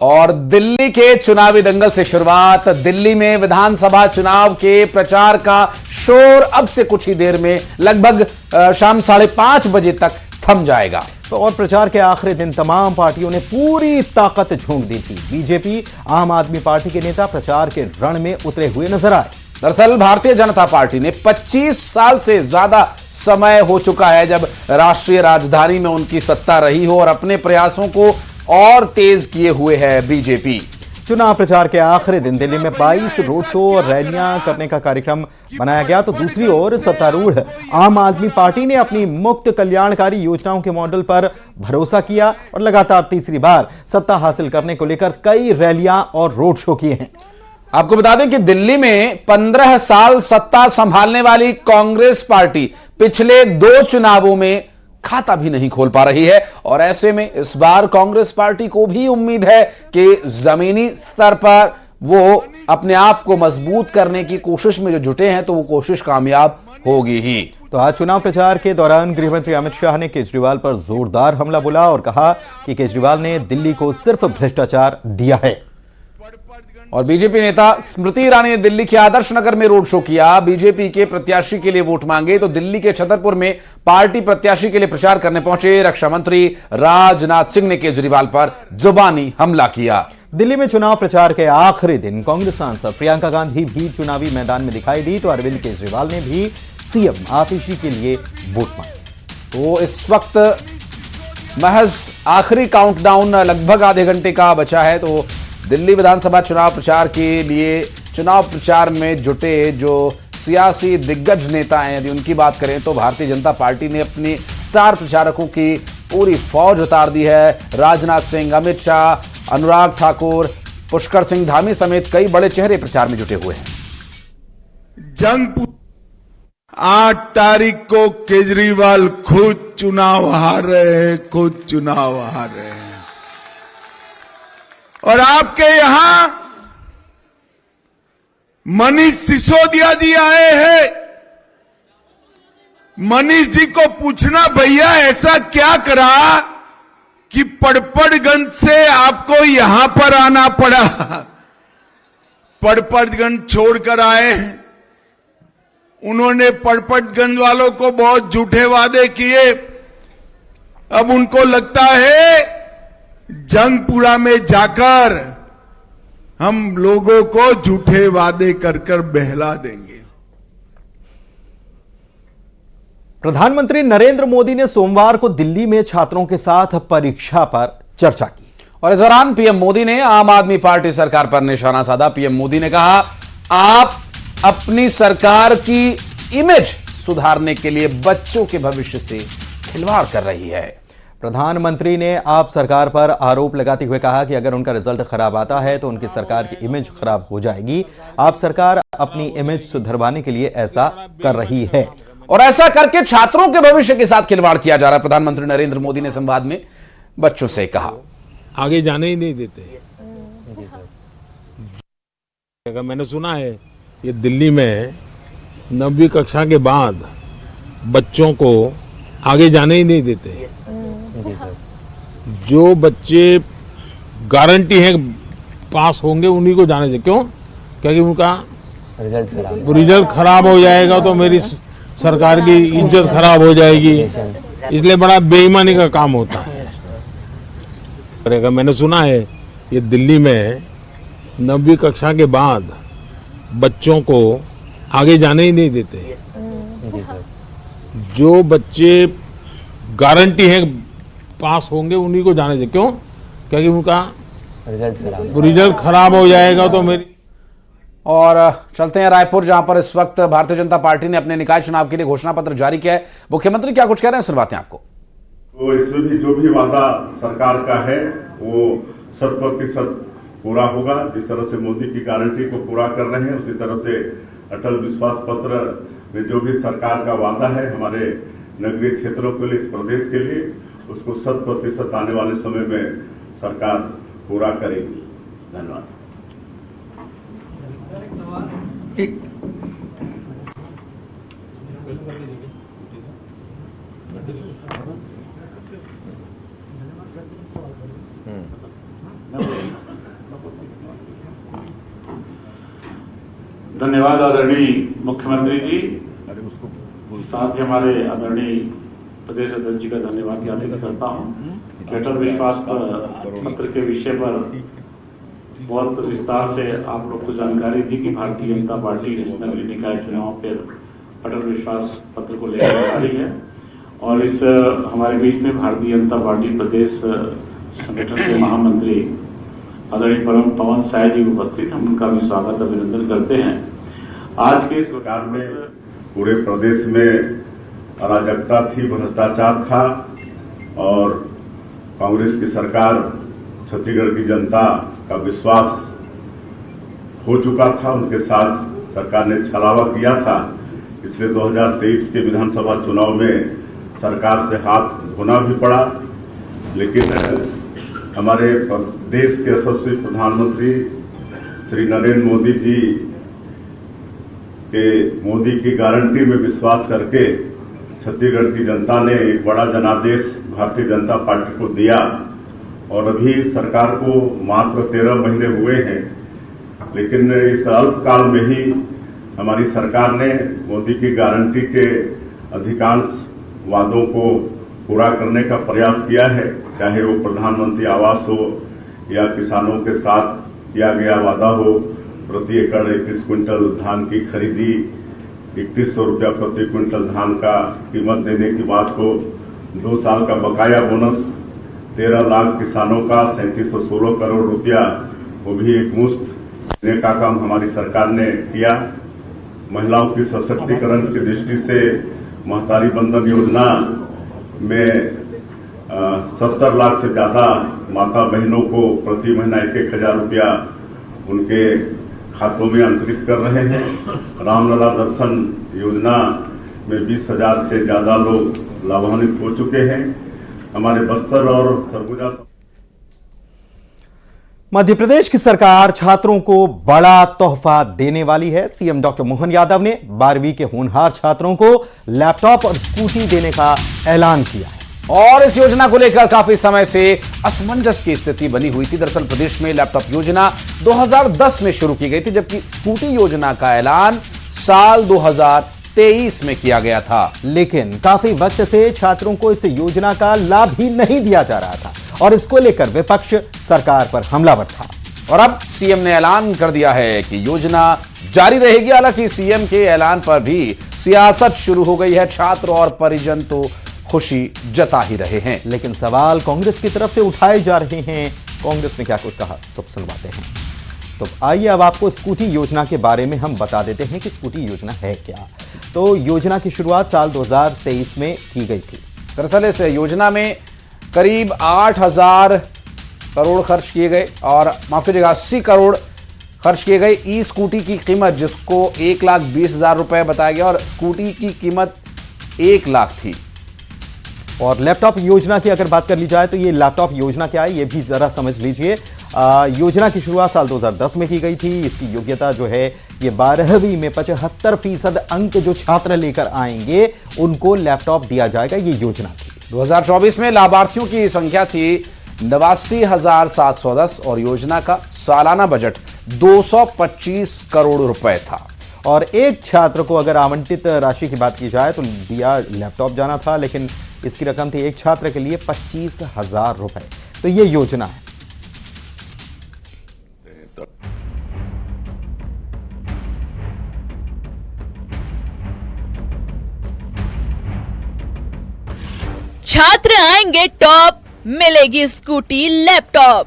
और दिल्ली के चुनावी दंगल से शुरुआत। दिल्ली में विधानसभा चुनाव के प्रचार का शोर अब से कुछ ही देर में लगभग शाम 5:30 बजे तक थम जाएगा। तो और प्रचार के आखिरी दिन तमाम पार्टियों ने पूरी ताकत झोंक दी थी। बीजेपी, आम आदमी पार्टी के नेता प्रचार के रण में उतरे हुए नजर आए। दरअसल भारतीय जनता पार्टी ने 25 साल से ज्यादा समय हो चुका है जब राष्ट्रीय राजधानी में उनकी सत्ता रही हो, और अपने प्रयासों को और तेज किए हुए है बीजेपी। चुनाव प्रचार के आखिरी दिन दिल्ली में 22 रोड शो और रैलियां करने का कार्यक्रम बनाया गया। तो दूसरी ओर सत्तारूढ़ आम आदमी पार्टी ने अपनी मुफ्त कल्याणकारी योजनाओं के मॉडल पर भरोसा किया और लगातार तीसरी बार सत्ता हासिल करने को लेकर कई रैलियां और रोड शो किए हैं। आपको बता दें कि दिल्ली में 15 साल सत्ता संभालने वाली कांग्रेस पार्टी पिछले 2 चुनावों में खाता भी नहीं खोल पा रही है, और ऐसे में इस बार कांग्रेस पार्टी को भी उम्मीद है कि जमीनी स्तर पर वो अपने आप को मजबूत करने की कोशिश में जो जुटे हैं तो वो कोशिश कामयाब होगी ही। तो आज चुनाव प्रचार के दौरान गृहमंत्री अमित शाह ने केजरीवाल पर जोरदार हमला बोला और कहा कि केजरीवाल ने दिल्ली को सिर्फ भ्रष्टाचार दिया है। और बीजेपी नेता स्मृति ईरानी ने दिल्ली के आदर्श नगर में रोड शो किया। बीजेपी के प्रत्याशी के लिए वोट मांगे तो दिल्ली के छतरपुर में पार्टी प्रत्याशी के लिए प्रचार करने पहुंचे रक्षा मंत्री राजनाथ सिंह ने केजरीवाल पर जुबानी हमला किया। दिल्ली में चुनाव प्रचार के आखिरी दिन कांग्रेस सांसद प्रियंका गांधी भी चुनावी मैदान में दिखाई दी। तो अरविंद केजरीवाल ने भी सीएम आतिशी के लिए वोट मांगे। तो इस वक्त महज आखिरी काउंटडाउन लगभग आधे घंटे का बचा है। तो दिल्ली विधानसभा चुनाव प्रचार के लिए चुनाव प्रचार में जुटे जो सियासी दिग्गज नेता हैं, यदि उनकी बात करें तो भारतीय जनता पार्टी ने अपनी स्टार प्रचारकों की पूरी फौज उतार दी है। राजनाथ सिंह, अमित शाह, अनुराग ठाकुर, पुष्कर सिंह धामी समेत कई बड़े चेहरे प्रचार में जुटे हुए हैं। जंग 8 तारीख को केजरीवाल खुद चुनाव हार रहे हैं, खुद चुनाव हार रहे हैं। और आपके यहां मनीष सिसोदिया जी आए हैं। मनीष जी को पूछना, भैया ऐसा क्या करा कि पड़पड़गंज से आपको यहां पर आना पड़ा? पड़पड़गंज छोड़कर आए हैं। उन्होंने पड़पड़गंज वालों को बहुत झूठे वादे किए। अब उनको लगता है जंगपुरा में जाकर हम लोगों को झूठे वादे कर कर बहला देंगे। प्रधानमंत्री नरेंद्र मोदी ने सोमवार को दिल्ली में छात्रों के साथ परीक्षा पर चर्चा की और इस दौरान पीएम मोदी ने आम आदमी पार्टी सरकार पर निशाना साधा। पीएम मोदी ने कहा, आप अपनी सरकार की इमेज सुधारने के लिए बच्चों के भविष्य से खिलवाड़ कर रही है। प्रधानमंत्री ने आप सरकार पर आरोप लगाते हुए कहा कि अगर उनका रिजल्ट खराब आता है तो उनकी सरकार की इमेज खराब हो जाएगी। आप सरकार अपनी इमेज सुधरवाने के लिए ऐसा कर रही है, और ऐसा करके छात्रों के भविष्य के साथ खिलवाड़ किया जा रहा है। प्रधानमंत्री नरेंद्र मोदी ने संवाद में बच्चों से कहा, आगे जाने ही नहीं देते। मैंने सुना है ये दिल्ली में 9वीं कक्षा के बाद बच्चों को आगे जाने ही नहीं देते। जो बच्चे गारंटी है पास होंगे उन्हीं को जाने चाहिए। क्यों? क्योंकि उनका रिजल्ट खराब हो जाएगा तो मेरी सरकार की इज्जत खराब हो जाएगी, इसलिए बड़ा बेईमानी का काम होता है। मैंने सुना है ये दिल्ली में 9वीं कक्षा के बाद बच्चों को आगे जाने ही नहीं देते। जो बच्चे गारंटी है पास होंगे उन्हीं को जाने चाहिए। क्यों? क्योंकि उनका रिजल्ट खराब हो जाएगा तो मेरी। और चलते हैं रायपुर, जहां पर इस वक्त भारतीय जनता पार्टी ने अपने निकाय चुनाव के लिए घोषणा पत्र जारी किया है। मुख्यमंत्री क्या कुछ कह रहे हैं, सुनवाते हैं आपको। तो इसमें भी जो भी वादा सरकार का है वो 100% पूरा होगा। जिस तरह से मोदी की गारंटी को पूरा कर रहे हैं, उसी तरह से अटल विश्वास पत्र में जो भी सरकार का वादा है हमारे नगरीय क्षेत्रों के लिए, इस प्रदेश के लिए, उसको 100% आने वाले समय में सरकार पूरा करेगी। धन्यवाद। धन्यवाद आदरणीय मुख्यमंत्री जी, साथ ही हमारे आदरणीय प्रदेश अध्यक्ष जी का धन्यवाद ज्ञापित करता हूँ। लेटर विश्वास पत्र के विषय पर बहुत विस्तार से आप लोग को जानकारी दी कि भारतीय जनता पार्टी नगरीय निकाय चुनाव पर अटल विश्वास पत्र को लेकर आ रही है और इस हमारे बीच में भारतीय जनता पार्टी प्रदेश संगठन के महामंत्री आदरणीय परम पवन साय जी उपस्थित, हम उनका भी स्वागत अभिनंदन करते हैं। आज के सरकार में पूरे प्रदेश में अराजकता थी, भ्रष्टाचार था और कांग्रेस की सरकार छत्तीसगढ़ की जनता का विश्वास हो चुका था। उनके साथ सरकार ने छलावा किया था। इसलिए 2023 के विधानसभा चुनाव में सरकार से हाथ धोना भी पड़ा, लेकिन हमारे देश के यशस्वी प्रधानमंत्री श्री नरेंद्र मोदी जी के मोदी की गारंटी में विश्वास करके छत्तीसगढ़ की जनता ने एक बड़ा जनादेश भारतीय जनता पार्टी को दिया और अभी सरकार को मात्र 13 महीने हुए हैं, लेकिन इस अल्पकाल में ही हमारी सरकार ने मोदी की गारंटी के अधिकांश वादों को पूरा करने का प्रयास किया है, चाहे वो प्रधानमंत्री आवास हो या किसानों के साथ किया गया वादा हो, प्रति एकड़ 21 क्विंटल धान की खरीदी, 3100 रुपया प्रति क्विंटल धान का कीमत देने की बात हो, 2 साल का बकाया बोनस, 13 लाख किसानों का 3716 करोड़ रुपया वो भी एक मुश्त देने का काम हमारी सरकार ने किया। महिलाओं की सशक्तिकरण की दृष्टि से महतारी बंधन योजना में 70 लाख से ज्यादा माता बहनों को प्रति महीना 1,000 रुपया उनके खातों में अंतरित कर रहे हैं। रामलला दर्शन योजना में 20,000 से ज्यादा लोग लाभान्वित हो चुके हैं। हमारे बस्तर और सरगुजा मध्य प्रदेश की सरकार छात्रों को बड़ा तोहफा देने वाली है। सीएम डॉक्टर मोहन यादव ने 12वीं के होनहार छात्रों को लैपटॉप और स्कूटी देने का ऐलान किया है और इस योजना को लेकर काफी समय से असमंजस की स्थिति बनी हुई थी। दरअसल प्रदेश में लैपटॉप योजना 2010 में शुरू की गई थी, जबकि स्कूटी योजना का ऐलान साल 2023 में किया गया था। लेकिन काफी वक्त से छात्रों को इस योजना का लाभ ही नहीं दिया जा रहा था और इसको लेकर विपक्ष सरकार पर हमलावर था। और अब सीएम ने ऐलान कर दिया है कि योजना जारी रहेगी। हालांकि सीएम के ऐलान पर भी सियासत शुरू हो गई है। छात्र और परिजन तो खुशी जता ही रहे हैं, लेकिन सवाल कांग्रेस की तरफ से उठाए जा रहे हैं। कांग्रेस ने क्या कुछ कहा, सब सुनवाते हैं। तो आइए अब आपको स्कूटी योजना के बारे में हम बता देते हैं कि स्कूटी योजना है क्या। तो योजना की शुरुआत साल 2023 में की गई थी। दरअसल इस योजना में करीब 8,000 करोड़ खर्च किए गए और माफ कीजिएगा 80 करोड़ खर्च किए गए। ई स्कूटी की कीमत जिसको 1,20,000 रुपए बताया गया और स्कूटी की कीमत 1 लाख थी। और लैपटॉप योजना की अगर बात कर ली जाए तो ये लैपटॉप योजना क्या है ये भी जरा समझ लीजिए। योजना की शुरुआत साल 2010 में की गई थी। इसकी योग्यता जो है ये 12वीं में 75% अंक जो छात्र लेकर आएंगे उनको लैपटॉप दिया जाएगा। ये योजना थी। 2024 में लाभार्थियों की संख्या थी 89,710 और योजना का सालाना बजट 225 करोड़ रुपए था। और एक छात्र को अगर आवंटित राशि की बात की जाए तो दिया लैपटॉप जाना था, लेकिन इसकी रकम थी एक छात्र के लिए 25,000 रुपए। तो ये योजना है। छात्र आएंगे टॉप, मिलेगी स्कूटी लैपटॉप।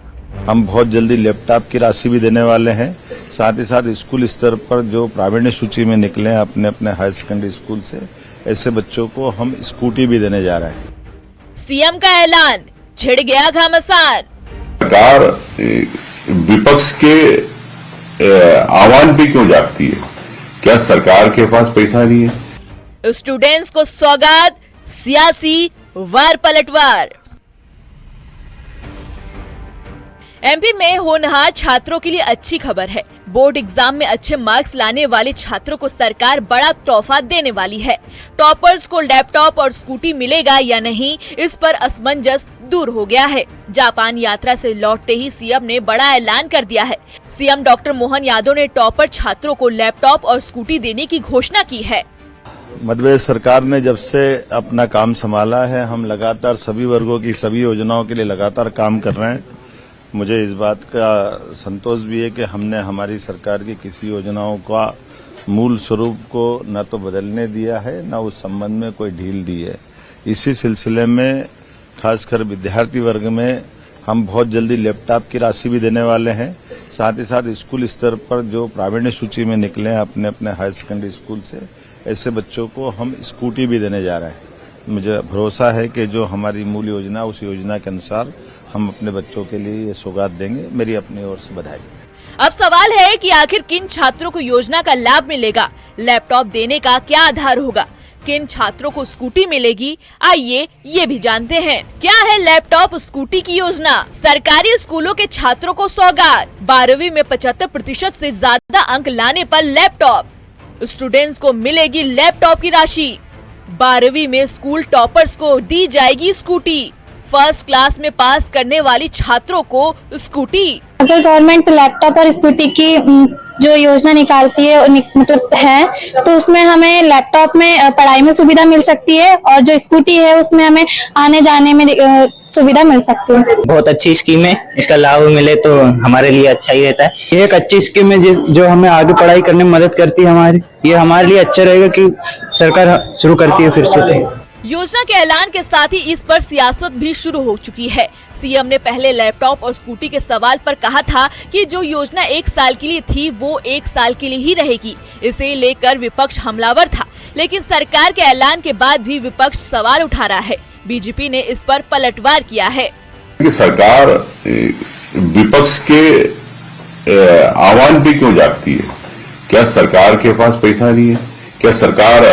हम बहुत जल्दी लैपटॉप की राशि भी देने वाले हैं। साथ ही साथ स्कूल स्तर पर जो प्रावीण्य सूची में निकले हैं अपने अपने हायर सेकेंडरी स्कूल से, ऐसे बच्चों को हम स्कूटी भी देने जा रहे हैं। सीएम का ऐलान, छिड़ गया घमासान। सरकार विपक्ष के आह्वान पे क्यों जागती है? क्या सरकार के पास पैसा नहीं है? स्टूडेंट्स को सौगात, सियासी वार पलटवार। एमपी में होनहार छात्रों के लिए अच्छी खबर है। बोर्ड एग्जाम में अच्छे मार्क्स लाने वाले छात्रों को सरकार बड़ा तोहफा देने वाली है। टॉपर्स को लैपटॉप और स्कूटी मिलेगा या नहीं, इस पर असमंजस दूर हो गया है। जापान यात्रा से लौटते ही सीएम ने बड़ा ऐलान कर दिया है। सीएम डॉक्टर मोहन यादव ने टॉपर छात्रों को लैपटॉप और स्कूटी देने की घोषणा की है। मध्य प्रदेश सरकार ने जब से अपना काम संभाला है, हम लगातार सभी वर्गों की सभी योजनाओं के लिए लगातार काम कर रहे हैं। मुझे इस बात का संतोष भी है कि हमने हमारी सरकार की किसी योजनाओं का मूल स्वरूप को न तो बदलने दिया है, न उस संबंध में कोई ढील दी है। इसी सिलसिले में खासकर विद्यार्थी वर्ग में हम बहुत जल्दी लैपटॉप की राशि भी देने वाले हैं। साथ ही साथ स्कूल स्तर पर जो प्रावीण्य सूची में निकले हैं अपने अपने हायर सेकेंडरी स्कूल से, ऐसे बच्चों को हम स्कूटी भी देने जा रहे हैं। मुझे भरोसा है कि जो हमारी मूल योजना, उस योजना के अनुसार हम अपने बच्चों के लिए ये सौगात देंगे। मेरी अपनी ओर से बधाई। अब सवाल है कि आखिर किन छात्रों को योजना का लाभ मिलेगा, लैपटॉप देने का क्या आधार होगा, किन छात्रों को स्कूटी मिलेगी, आइए ये भी जानते हैं। क्या है लैपटॉप स्कूटी की योजना? सरकारी स्कूलों के छात्रों को सौगात। 12वीं में 75% से ज्यादा अंक लाने पर लैपटॉप, स्टूडेंट्स को मिलेगी लैपटॉप की राशि। 12वीं में स्कूल टॉपर्स को दी जाएगी स्कूटी। फर्स्ट क्लास में पास करने वाली छात्रों को स्कूटी। अगर गवर्नमेंट लैपटॉप और स्कूटी की जो योजना निकालती है मतलब है, तो उसमें हमें लैपटॉप में पढ़ाई में सुविधा मिल सकती है और जो स्कूटी है उसमें हमें आने जाने में सुविधा मिल सकती है। बहुत अच्छी स्कीम है, इसका लाभ मिले तो हमारे लिए अच्छा ही रहता है। ये एक अच्छी स्कीम है जो हमें आगे पढ़ाई करने में मदद करती है हमारी। ये हमारे लिए अच्छा रहेगा कि सरकार शुरू करती है फिर से। योजना के ऐलान के साथ ही इस पर सियासत भी शुरू हो चुकी है। सीएम ने पहले लैपटॉप और स्कूटी के सवाल पर कहा था कि जो योजना 1 साल के लिए थी वो 1 साल के लिए ही रहेगी। इसे लेकर विपक्ष हमलावर था, लेकिन सरकार के ऐलान के बाद भी विपक्ष सवाल उठा रहा है। बीजेपी ने इस पर पलटवार किया है कि सरकार विपक्ष के आह्वान पे क्यों जागती है? क्या सरकार के पास पैसा नहीं है? क्या सरकार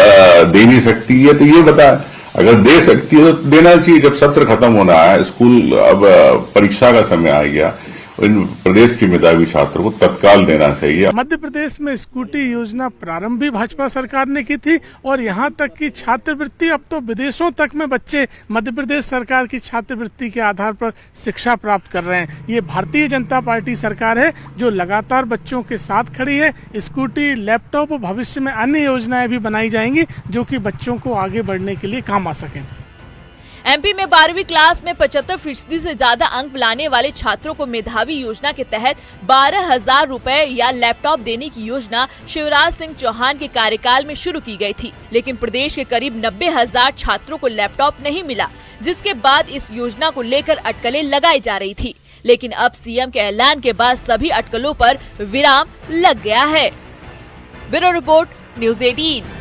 दे नहीं सकती है? तो ये बता, अगर दे सकती है तो देना चाहिए। जब सत्र खत्म होना है, स्कूल अब परीक्षा का समय आ गया, इन प्रदेश के मेधावी छात्रों को तत्काल देना चाहिए। मध्य प्रदेश में स्कूटी योजना प्रारंभ भी भाजपा सरकार ने की थी और यहाँ तक की छात्रवृत्ति, अब तो विदेशों तक में बच्चे मध्य प्रदेश सरकार की छात्रवृत्ति के आधार पर शिक्षा प्राप्त कर रहे हैं। ये भारतीय जनता पार्टी सरकार है जो लगातार बच्चों के साथ खड़ी है। स्कूटी, लैपटॉप और भविष्य में अन्य योजनाएं भी बनाई जाएंगी जो कि बच्चों को आगे बढ़ने के लिए काम आ सकें। एमपी में 12वीं क्लास में 75% से ज्यादा अंक लाने वाले छात्रों को मेधावी योजना के तहत 12,000 रुपए या लैपटॉप देने की योजना शिवराज सिंह चौहान के कार्यकाल में शुरू की गई थी, लेकिन प्रदेश के करीब 90,000 छात्रों को लैपटॉप नहीं मिला, जिसके बाद इस योजना को लेकर अटकलें लगाई जा रही थी। लेकिन अब सीएम के ऐलान के बाद सभी अटकलों पर विराम लग गया है। Bureau report, news 18।